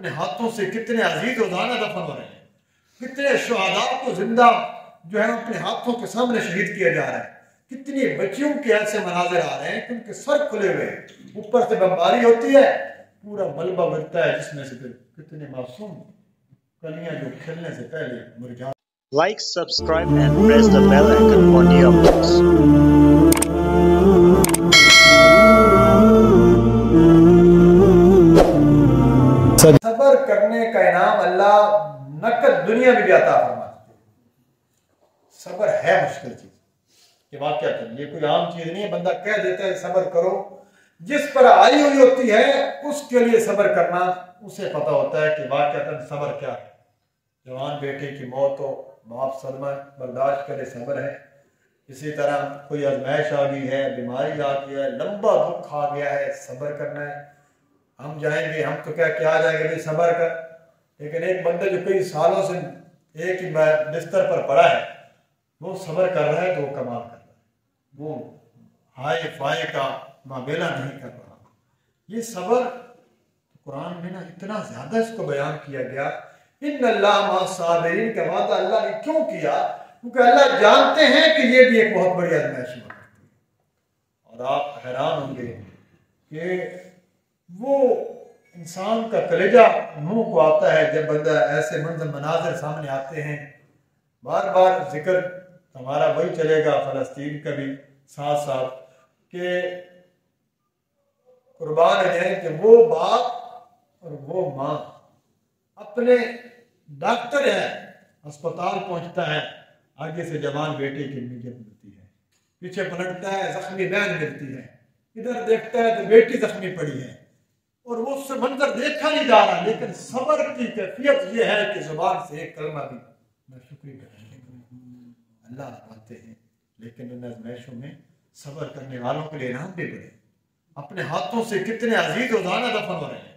अपने हाथों से कितने अजीज रोजाना दफन हो रहे हैं, कितने शुहदा को जिंदा जो है अपने हाथों के सामने शहीद किया जा रहा है, कितनी बच्चियों के ऐसे मनाजिर आ रहे हैं कि उनके सर खुले हुए, ऊपर से बमबारी होती है, पूरा मलबा बनता है जिसमें से फिर कितने मासूम कलियां जो खिलने से पहले मुरझा। Like, subscribe and press the bell icon for new updates. सबर करने का इनाम अल्लाह नकद दुनिया में भी अता फरमाता है। सबर है मुश्किल चीज कि वाकया ये कोई आम चीज नहीं है। बंदा कह देता है सबर करो, जिस पर आई हुई होती है उसके लिए सबर करना उसे पता होता है कि वाकया सबर क्या है। जवान बेटे की मौत हो, बाप सदमा बर्दाश्त करे, सबर है। इसी तरह कोई आजमाइश आ गई है, बीमारी आ गई है, लंबा दुख आ गया है, सबर करना है। हम जाएंगे, हम तो क्या आ जाएंगे भाई सबर कर, लेकिन एक बंदा जो कई सालों से एक ही बिस्तर पर पड़ा है वो सबर कर रहा है तो वो कमाल कर रहा है, वो हाय फाय का मामला नहीं कर रहा। ये सबर कुरान में ना इतना ज्यादा इसको बयान किया गया। इन्नल्लाह मअस साबिरीन का वादा अल्लाह ने क्यों किया? क्योंकि अल्लाह जानते हैं कि ये भी एक बहुत बड़ी आजमाइश हुआ करती है। और आप हैरान होंगे कि वो इंसान का कलेजा मुंह को आता है जब बंदा ऐसे मंजर मनाजिर सामने आते हैं। बार बार जिक्र हमारा वही चलेगा फलस्तीन का भी साथ साथ कि कुर्बान है कि वो बाप और वो माँ अपने डॉक्टर है, अस्पताल पहुंचता है, आगे से जवान बेटे की नीयत मिलती है, पीछे पलटता है जख्मी बहन मिलती है, इधर देखता है तो बेटी जख्मी पड़ी है और वो उससे मंजर देखा नहीं जा रहा। लेकिन सबर की कैफियत ये है कि जुबान से एक कलमा भी मैं शुक्रिया अल्लाह आते हैं। लेकिन इन आजमाइशों में सबर करने वालों के लिए इनाम भी बड़े। अपने हाथों से कितने अजीज रोजाना दफन हो रहे हैं,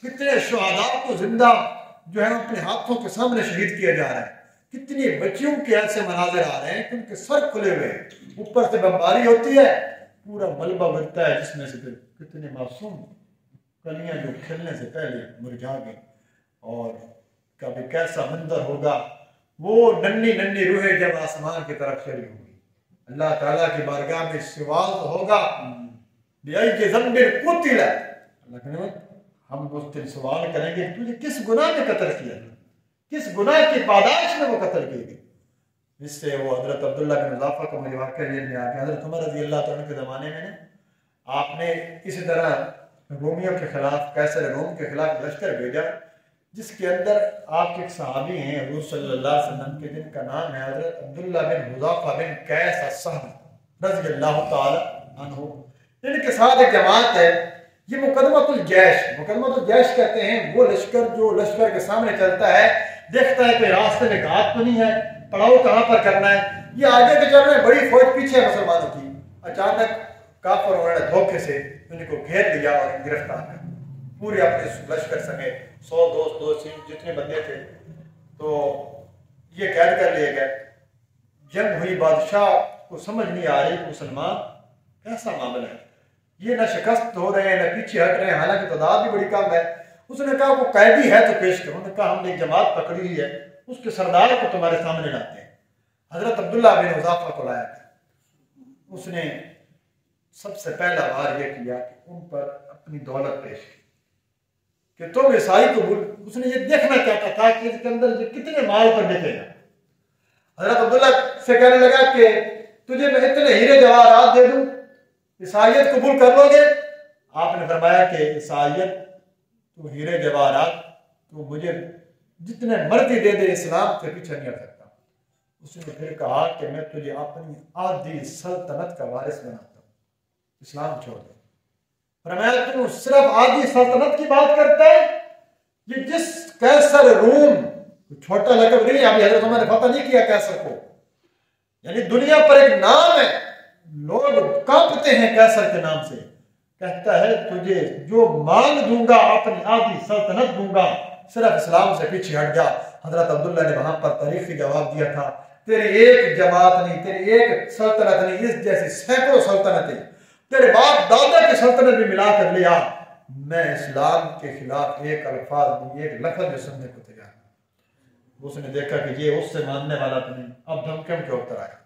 कितने शुहदा को जिंदा जो है अपने हाथों के सामने शहीद किया जा रहा है, कितनी बच्चियों के ऐसे मनाजिर आ रहे हैं कि उनके सर खुले हुए, ऊपर से बमबारी होती है, पूरा मलबा बनता है जिसमें से फिर कितने मासूम कलियां जो खिलने से पहले मुरझा गई। और कभी कैसा मंजर होगा वो नन्ही नन्ही रूहें जब आसमान की तरफ चली होगी, अल्लाह ताला की बारगाह में सवाल तो होगा के ज़ंबिल कुतिला, हम उस दिन सवाल करेंगे तुझे किस गुनाह में कत्ल किया, किस गुनाह की पादाश में वो कत्ल की गई। इससे वो हजरत अब्दुल्ला बिन हुज़ाफा का मुझे वाक़या याद में आ गया। हजरत उमर रज़ी अल्लाह तआला के ज़माने में आपने इसी तरह रोमियों के खिलाफ, कैसर रोम के खिलाफ लश्कर भेजा जिसके अंदर आपके एक सहाबी हैं हुज़ूर सल्लल्लाहु अलैहि वसल्लम के, जिनका नाम है हजरत अब्दुल्ला बिन हुज़ाफा बिन कैस अस्सहमी रज़ी अल्लाह तआला अन्हु। इनके साथ एक जमात है, ये मुकदमतुल जैश कहते हैं। वो लश्कर जो लश्कर के सामने चलता है, देखता है कि रास्ते में घात तो नहीं है, पड़ाव कहाँ पर करना है, ये आगे के चल रहे हैं, बड़ी फौज पीछे है मुसलमानों की। अचानक काफिर उन्होंने धोखे से उनको घेर लिया और गिरफ्तार कर पूरे अपने लश्कर समेत 100 200 जितने बंदे थे तो ये कैद कर लिए गए। जंग हुई, बादशाह को समझ नहीं आ रही मुसलमान कैसा मामला है, ये ना शिकस्त हो रहे हैं ना पीछे हट रहे हैं, हालांकि तादाद भी बड़ी कम है। उसने कहा वो कैदी है तो पेश करो। उन्होंने कहा हमने एक जमात पकड़ी हुई है, उसके सरदार को तुम्हारे सामने लाते हैं। हजरत अब्दुल्ला बिन हुज़ाफा को लाया गया। उसने सबसे पहला बार यह किया कि उन पर अपनी दौलत पेश की कि तुम ईसाई को उसने ये देखना चाहता था कि इसके अंदर ये कितने माल पर बिकेगा। हजरत अब्दुल्ला से कहने लगा कि तुझे मैं इतने हीरे जवाहरात दे दूं, ईसाइयत कबूल कर लोगे? आपने फरमाया कि ईसाइयत तो हीरे जवाहरात तो मुझे जितने मर्जी दे दे, इस्लाम के पीछे नहीं हट सकता। उसने फिर कहा कि मैं तुझे अपनी आधी सल्तनत का वारिस बनाता हूँ, इस्लाम छोड़ दे। फरमाया तू सिर्फ आधी सल्तनत की बात करता है? ये जिस कैसर रूम, छोटा लकब नहीं, अभी हजरत उमर ने पता नहीं किया कैसर को, यानी दुनिया पर एक नाम है, लोग कांपते हैं कैसर के नाम से। कहता है तुझे जो मांग दूंगा, अपनी आधी सल्तनत दूंगा, सिर्फ इस्लाम से पीछे हट जा। हजरत अब्दुल्ला ने वहां पर तारीखी जवाब दिया था, तेरी एक जमात नहीं, तेरी एक सल्तनत नहीं, इस जैसी सैकड़ों सल्तनतें, तेरे बाप दादा की सल्तनत भी मिला कर ले आ, मैं इस्लाम के खिलाफ एक अल्फाज एक लफ्ज भी सुनने को तैयार हूं। उसने देखा कि ये उससे मानने वाला तो नहीं, अब धमकम के ऊपर आया,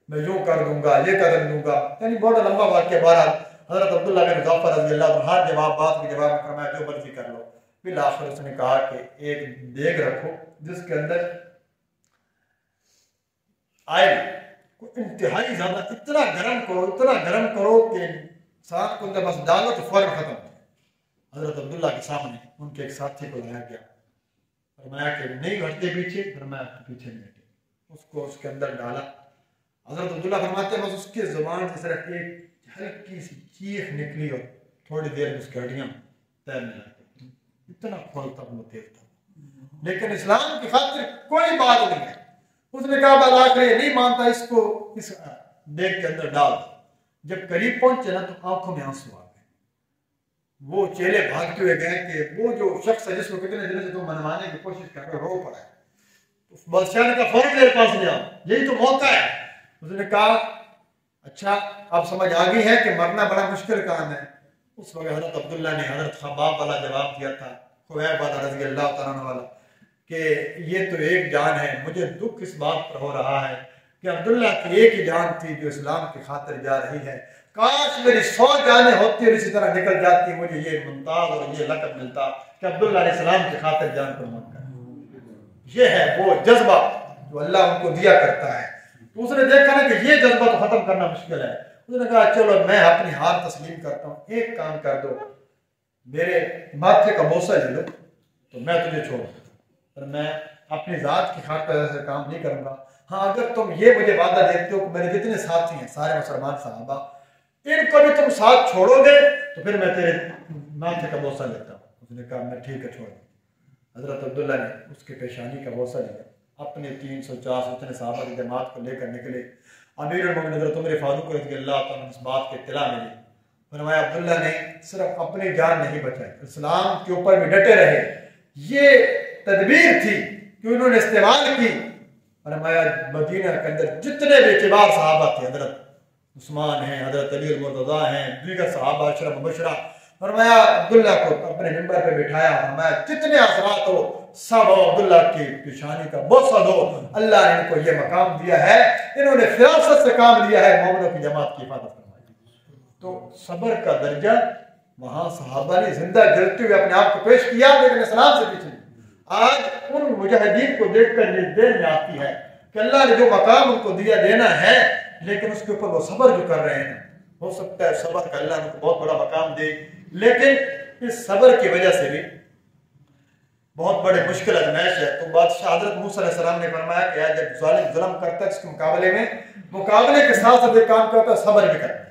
मैं यूं कर दूंगा, ये कदम दूंगा, यानी बहुत लंबा वाक्य। बहरहाल हजरत अब्दुल्लाह बिन मुज़फ्फर रज़ी अल्लाह अन्हु हर जवाब बात के जवाब में फरमाया जो मर्जी कर लो। फिर आखिर उसने कहा कि एक देग रखो जिसके अंदर आयल को इंतहाई ज्यादा इतना गर्म करो कि साथ को अंदर बस डालो तो फौरन खत्म हो। हजरत अब्दुल्ला के सामने उनके एक साथी को लाया गया, फरमाया कि नहीं हटते पीछे, फरमाया पीछे नहीं हटे, उसको उसके अंदर डाला। हजरत अब्दुल्ला फरमाते हैं बस उसकी जुबान से सिर्फ एक हल्की सी चीख निकली और थोड़ी देर में उसकी हड्डियां तैरने लगी, इतना खोलता वो तेज था। लेकिन इस्लाम की खातिर कोई बात नहीं है। उसने कहा बस आखिर ये नहीं मानता, इसको इस देग के अंदर डाल। जब करीब पहुंचे ना तो आंखों में आंसू आ गए। वो चेले भागते हुए गए कि वो जो शख्स है जिसको कितने दिनों से तुम मनवाने की कोशिश कर रहे हो रो पड़ा है। तो बादशाह ने कहा फौरन मेरे पास ले आओ, यही तो मौका है। उसने कहा अच्छा अब समझ आ गई है कि मरना बड़ा मुश्किल काम है। उस वक्त हजरत अब्दुल्ला ने हजरत खबाब वाला जवाब दिया था, खुबैब रज़ी अल्लाह तआला अन्हु वाला, कि ये तो एक जान है, मुझे दुख इस बात पर हो रहा है कि अब्दुल्ला की एक ही जान थी जो इस्लाम की खातिर जा रही है। काश मेरी 100 जानें होती और इसी तरह निकल जाती, मुझे ये मुमताज और ये लक़ब मिलता कि अब्दुल्ला ने इस्लाम की खातिर जान कुर्बान कर। ये है वो जज्बा जो अल्लाह उनको दिया करता है। तो उसने देखा ना कि ये जज्बा तो खत्म करना मुश्किल है। उसने कहा चलो मैं अपनी हार तस्लीम करता हूँ, एक काम कर दो, मेरे माथे का बोसा ले लो तो मैं तुझे छोड़ दूँ, पर मैं अपनी जात की खातिर ऐसे काम नहीं करूंगा। हाँ अगर तुम ये मुझे वादा देते हो कि मेरे जितने साथी हैं सारे मुसलमान साहबा, इनको भी तुम साथ छोड़ोगे तो फिर मैं तेरे माथे का बोसा लेता हूँ। उसने कहा मैं ठीक है छोड़ दूँ। हजरत अब्दुल्ला ने उसके पेशानी का बोसा लिया, अपने 300-400 इतने साहबा की जमात को लेकर निकले। अमीरुल मोमिनीन हजरत उमर फारूक रज़ियल्लाहु अन्हु इस बात की इत्तला मिली। फरमाया अब्दुल्ला ने सिर्फ अपनी जान नहीं बचाई, इस्लाम के ऊपर भी डटे रहे। ये तदबीर थी कि उन्होंने इस्तेमाल की। फरमाया मदीना के अंदर जितने भी किबार साहबा थे, हजरत उस्मान हैं, हजरत अली मुर्तज़ा हैं, दीगर साहबा अशरा मुबशरा, फरमाया अब्दुल्ला को अपने मिंबर पे बिठाया। फरमाया जितने असरात हो सब अब्दुल्ला की पेशानी का बोसा दो, अल्लाह ने इनको ये मकाम दिया है, इन्होंने फिरासत से काम लिया है, मोमिनों की जमात की हिफाजत करवाई। तो सब्र का दर्जा वहां सहाबा ने जिंदा गिरते हुए अपने आप को पेश किया, लेकिन इस्लाम से पीछे। आज उन मुजाहिदीन को देखकर ये देर में आती है कि अल्लाह ने जो मकाम उनको दिया देना है, लेकिन उसके ऊपर वो सब्र जो कर रहे हैं, हो सकता है सब्र का अल्लाह उनको बहुत बड़ा मकाम दे, लेकिन इस सब्र की वजह से भी बहुत बड़े मुश्किल आजमाइश है। तो बादशाह हजरत मूसा अलैहिस्सलाम ने फरमाया कि जब जालिम जुल्म करता है इसके मुकाबले के साथ साथ काम करता है, सब्र भी करता है।